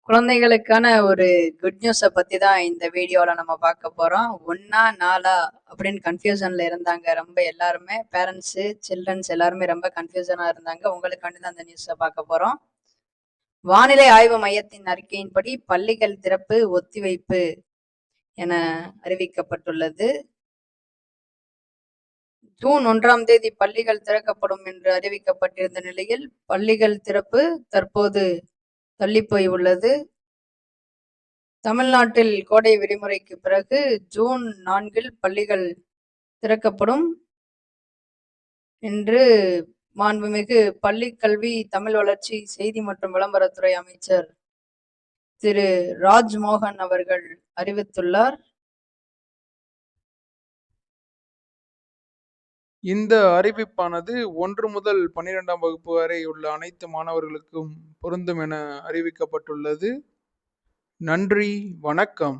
குழந்தைகளுக்கான ஒரு குட் நியூஸ பத்தி தான் இந்த வீடியோல நம்ம பார்க்க போறோம். 1ஆ 4ஆ அப்படின்னு கன்ஃப்யூஷன்ல இருந்தாங்க. ரொம்ப எல்லாருமே பேரண்ட்ஸு, சில்ட்ரன்ஸ் எல்லாருமே ரொம்ப கன்ஃப்யூஷனா இருந்தாங்க. உங்களுக்காண்டி தான் அந்த நியூஸ பார்க்க போறோம். வானிலை ஆய்வு மையத்தின் அறிக்கையின்படி பள்ளிகள் திறப்பு ஒத்திவைப்பு என அறிவிக்கப்பட்டுள்ளது. ஜூன் 1ஆம் தேதி பள்ளிகள் திறக்கப்படும் என்று அறிவிக்கப்பட்டிருந்த நிலையில் பள்ளிகள் திறப்பு தற்போது தள்ளிப்போய் உள்ளது. தமிழ்நாட்டில் கோடை விடுமுறைக்கு பிறகு ஜூன் 4 பள்ளிகள் திறக்கப்படும் என்று மாண்புமிகு பள்ளிக்கல்வி, தமிழ் வளர்ச்சி, செய்தி மற்றும் விளம்பரத்துறை அமைச்சர் திரு ராஜ்மோகன் அவர்கள் அறிவித்துள்ளார். இந்த அறிவிப்பானது 1 முதல் 12ஆம் வகுப்பு வரை உள்ள அனைத்து மாணவர்களுக்கும் பொருந்தும் என அறிவிக்கப்பட்டுள்ளது. நன்றி, வணக்கம்.